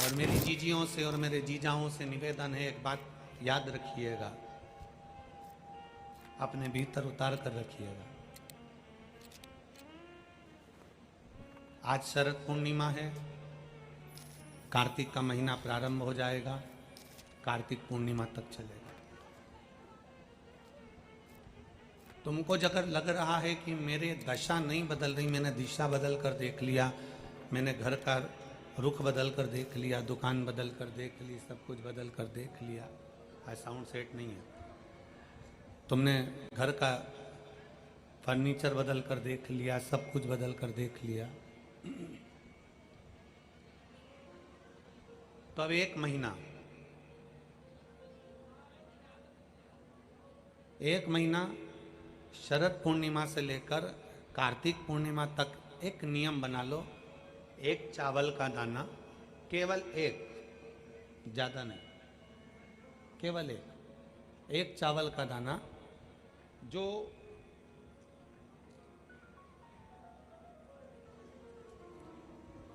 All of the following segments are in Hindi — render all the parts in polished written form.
और मेरी जीजियों से और मेरे जीजाओं से निवेदन है, एक बात याद रखिएगा, अपने भीतर उतार कर रखिएगा। आज शरद पूर्णिमा है, कार्तिक का महीना प्रारंभ हो जाएगा, कार्तिक पूर्णिमा तक चलेगा। तुमको अगर लग रहा है कि मेरे दशा नहीं बदल रही, मैंने दिशा बदल कर देख लिया, मैंने घर का रुख बदल कर देख लिया, दुकान बदल कर देख ली, सब कुछ बदल कर देख लिया, आज साउंड सेट नहीं है, तुमने घर का फर्नीचर बदल कर देख लिया, सब कुछ बदल कर देख लिया, तो अब एक महीना शरद पूर्णिमा से लेकर कार्तिक पूर्णिमा तक एक नियम बना लो, एक चावल का दाना, केवल एक, ज्यादा नहीं, केवल एक चावल का दाना, जो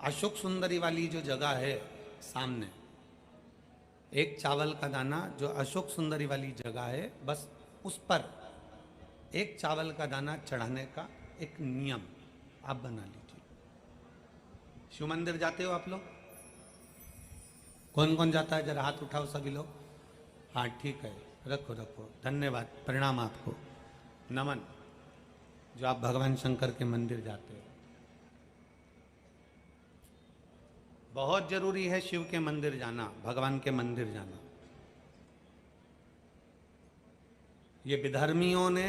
अशोक सुंदरी वाली जो जगह है सामने, एक चावल का दाना जो अशोक सुंदरी वाली जगह है, बस उस पर एक चावल का दाना चढ़ाने का एक नियम आप बना लीजिए। शिव मंदिर जाते हो आप लोग? कौन कौन जाता है? जरा हाथ उठाओ सभी लोग। हाँ ठीक है, रखो रखो, धन्यवाद, प्रणाम आपको, नमन, जो आप भगवान शंकर के मंदिर जाते हो। बहुत जरूरी है शिव के मंदिर जाना, भगवान के मंदिर जाना। ये विधर्मियों ने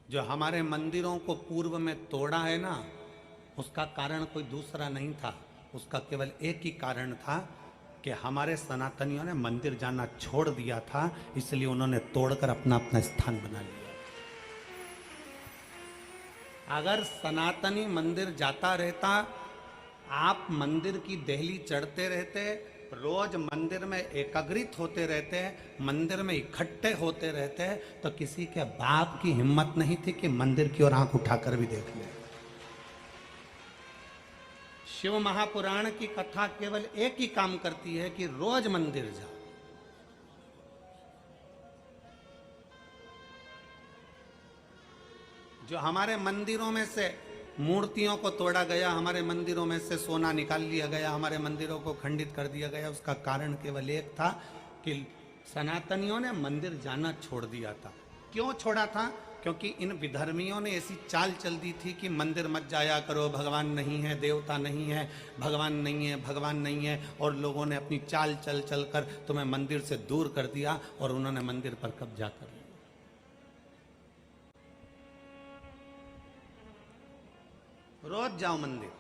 जो हमारे मंदिरों को पूर्व में तोड़ा है ना, उसका कारण कोई दूसरा नहीं था, उसका केवल एक ही कारण था कि हमारे सनातनियों ने मंदिर जाना छोड़ दिया था, इसलिए उन्होंने तोड़कर अपना अपना स्थान बना लिया। अगर सनातनी मंदिर जाता रहता, आप मंदिर की देहली चढ़ते रहते, रोज मंदिर में एकाग्रित होते रहते, मंदिर में इकट्ठे होते रहते, तो किसी के बाप की हिम्मत नहीं थी कि मंदिर की ओर आंख उठाकर भी देख ले। शिव महापुराण की कथा केवल एक ही काम करती है कि रोज मंदिर जाओ। जो हमारे मंदिरों में से मूर्तियों को तोड़ा गया, हमारे मंदिरों में से सोना निकाल लिया गया, हमारे मंदिरों को खंडित कर दिया गया, उसका कारण केवल एक था कि सनातनियों ने मंदिर जाना छोड़ दिया था। क्यों छोड़ा था? क्योंकि इन विधर्मियों ने ऐसी चाल चल दी थी कि मंदिर मत जाया करो, भगवान नहीं है, देवता नहीं है, भगवान नहीं है, भगवान नहीं है, और लोगों ने अपनी चाल चल चल कर तुम्हें मंदिर से दूर कर दिया और उन्होंने मंदिर पर कब्जा कर लिया। रोज जाओ मंदिर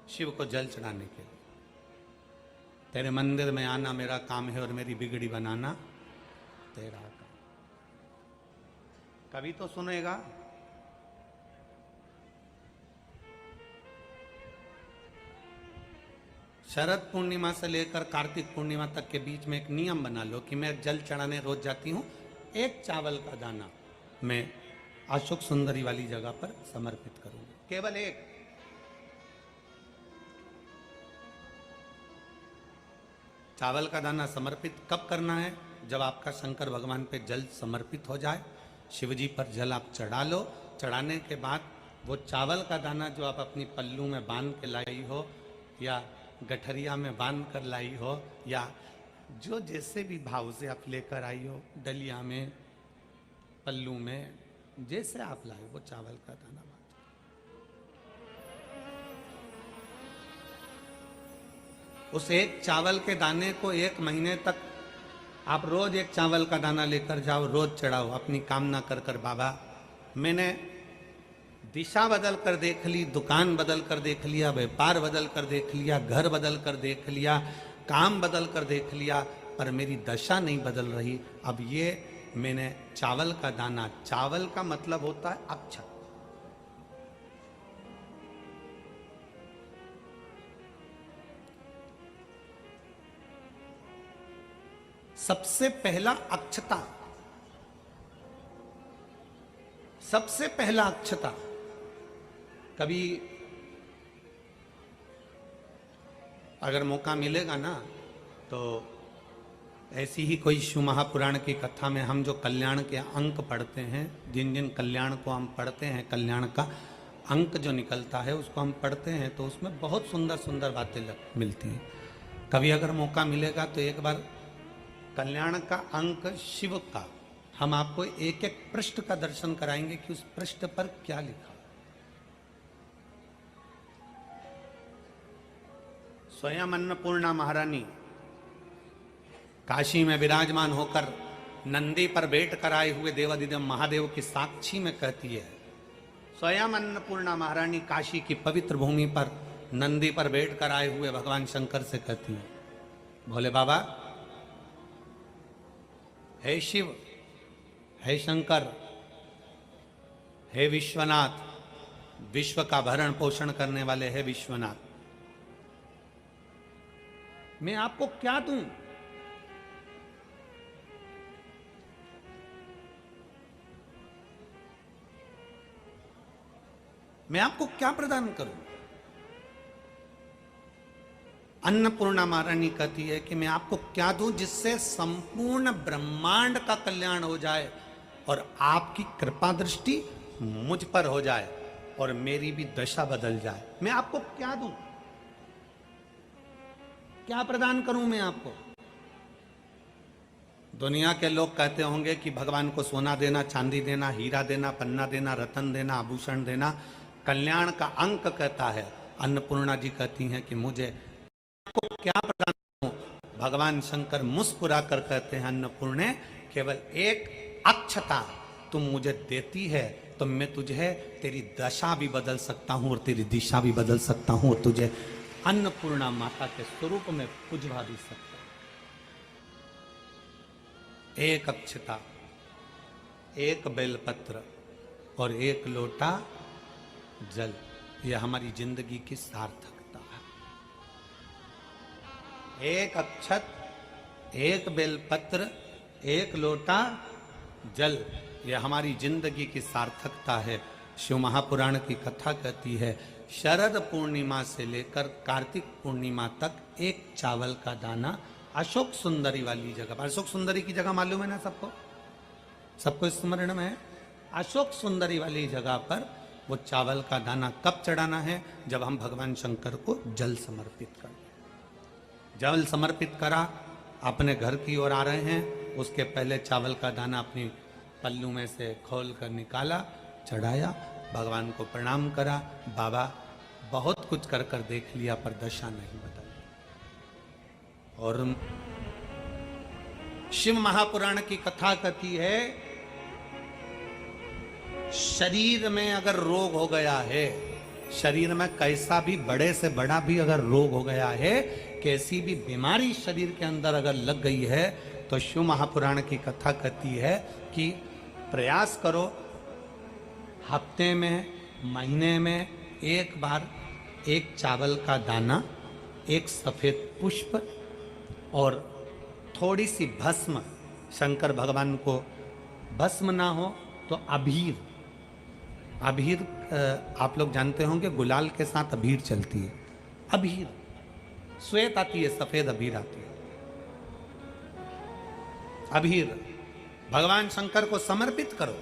शिव को जल चढ़ाने के लिए। तेरे मंदिर में आना मेरा काम है और मेरी बिगड़ी बनाना तेरा काम। कभी तो सुनेगा। शरद पूर्णिमा से लेकर कार्तिक पूर्णिमा तक के बीच में एक नियम बना लो कि मैं जल चढ़ाने रोज जाती हूं, एक चावल का दाना मैं अशोक सुंदरी वाली जगह पर समर्पित करूंगी, केवल एक। चावल का दाना समर्पित कब करना है? जब आपका शंकर भगवान पे जल समर्पित हो जाए, शिव जी पर जल आप चढ़ा लो, चढ़ाने के बाद वो चावल का दाना जो आप अपनी पल्लू में बांध के लाई हो, या गठरिया में बांध कर लाई हो, या जो जैसे भी भाव से आप लेकर आई हो, डलिया में, पल्लू में, जैसे आप लाए वो चावल का दाना, उस एक चावल के दाने को 1 महीने तक आप रोज एक चावल का दाना लेकर जाओ, रोज चढ़ाओ, अपनी कामना कर कर, बाबा मैंने दिशा बदल कर देख ली, दुकान बदल कर देख लिया, व्यापार बदल कर देख लिया, घर बदल कर देख लिया, काम बदल कर देख लिया, पर मेरी दशा नहीं बदल रही। अब ये मैंने चावल का दाना, चावल का मतलब होता है अक्षत, सबसे पहला अक्षता, सबसे पहला अक्षता। कभी अगर मौका मिलेगा ना तो ऐसी ही कोई शिव महापुराण की कथा में हम जो कल्याण के अंक पढ़ते हैं, जिन जिन कल्याण को हम पढ़ते हैं, कल्याण का अंक जो निकलता है उसको हम पढ़ते हैं, तो उसमें बहुत सुंदर सुंदर बातें मिलती हैं। कभी अगर मौका मिलेगा तो एक बार कल्याण का अंक शिव का हम आपको एक एक पृष्ठ का दर्शन कराएंगे कि उस पृष्ठ पर क्या लिखा। स्वयं अन्नपूर्णा महारानी काशी में विराजमान होकर नंदी पर बैठ कर आए हुए देवादिदेव महादेव की साक्षी में कहती है, स्वयं अन्नपूर्णा महारानी काशी की पवित्र भूमि पर नंदी पर बैठ कर आए हुए भगवान शंकर से कहती है, भोले बाबा, हे शिव, हे शंकर, हे विश्वनाथ, विश्व का भरण पोषण करने वाले हे विश्वनाथ, मैं आपको क्या दूं? मैं आपको क्या प्रदान करूं? अन्नपूर्णा महारानी कहती है कि मैं आपको क्या दूं जिससे संपूर्ण ब्रह्मांड का कल्याण हो जाए और आपकी कृपा दृष्टि मुझ पर हो जाए और मेरी भी दशा बदल जाए। मैं आपको क्या दूं? क्या प्रदान करूं मैं आपको? दुनिया के लोग कहते होंगे कि भगवान को सोना देना, चांदी देना, हीरा देना, पन्ना देना, रतन देना, आभूषण देना कल्याण का अंक कहता है। अन्नपूर्णा जी कहती हैं कि मुझे आपको क्या प्रदान करूं? भगवान शंकर मुस्कुरा कर कहते हैं, अन्नपूर्णे, केवल एक अक्षता तुम मुझे देती है तो मैं तुझे तेरी दशा भी बदल सकता हूं और तेरी दिशा भी बदल सकता हूं और तुझे अन्नपूर्णा माता के स्वरूप में पुजवा भी सकता हूं। एक अक्षता, एक बेलपत्र और एक लोटा जल, यह हमारी जिंदगी की सार्थकता है। एक अक्षत, एक बेलपत्र, एक लोटा जल, यह हमारी जिंदगी की सार्थकता है। शिव महापुराण की कथा कहती है, शरद पूर्णिमा से लेकर कार्तिक पूर्णिमा तक एक चावल का दाना अशोक सुंदरी वाली जगह पर, अशोक सुंदरी की जगह मालूम है ना सबको? सबको स्मरण में है? अशोक सुंदरी वाली जगह पर वो चावल का दाना कब चढ़ाना है? जब हम भगवान शंकर को जल समर्पित कर, जल समर्पित करा, अपने घर की ओर आ रहे हैं, उसके पहले चावल का दाना अपनी पल्लू में से खोल कर निकाला, चढ़ाया, भगवान को प्रणाम करा, बाबा बहुत कुछ कर कर देख लिया पर दशा नहीं बदली। और शिव महापुराण की कथा कहती है, शरीर में अगर रोग हो गया है, शरीर में कैसा भी बड़े से बड़ा भी अगर रोग हो गया है, कैसी भी बीमारी शरीर के अंदर अगर लग गई है, तो शिव महापुराण की कथा कहती है कि प्रयास करो, हफ्ते में, महीने में एक बार एक चावल का दाना, एक सफेद पुष्प और थोड़ी सी भस्म, शंकर भगवान को भस्म ना हो तो अबीर, अबीर आप लोग जानते होंगे गुलाल के साथ अबीर चलती है, अबीर श्वेत आती है, सफेद अबीर आती है, अबीर भगवान शंकर को समर्पित करो।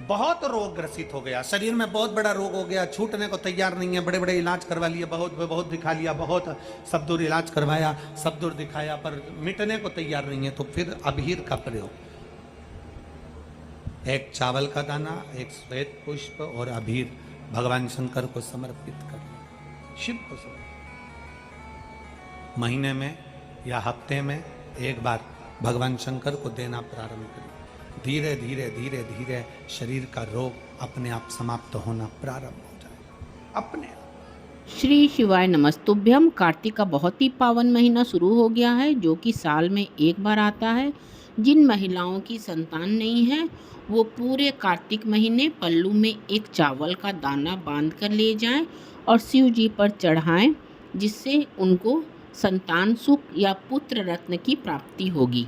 बहुत रोग ग्रसित हो गया, शरीर में बहुत बड़ा रोग हो गया, छूटने को तैयार नहीं है, बड़े बड़े इलाज करवा लिए, बहुत दिखा लिया, बहुत सब दूर इलाज करवाया, सब दूर दिखाया, पर मिटने को तैयार नहीं है, तो फिर अबीर का प्रयोग, एक चावल का दाना, एक श्वेत पुष्प और अबीर भगवान शंकर को समर्पित कर, शिव को समर्पित, महीने में या हफ्ते में एक बार भगवान शंकर को देना प्रारंभ करें। धीरे धीरे धीरे धीरे शरीर का रोग अपने आप समाप्त होना प्रारंभ हो जाए अपने आप। श्री शिवाय नमस्तुभ्यम। कार्तिक का बहुत ही पावन महीना शुरू हो गया है, जो कि साल में एक बार आता है। जिन महिलाओं की संतान नहीं है वो पूरे कार्तिक महीने पल्लू में एक चावल का दाना बांध कर ले जाएं और शिव जी पर चढ़ाएं, जिससे उनको संतान सुख या पुत्र रत्न की प्राप्ति होगी।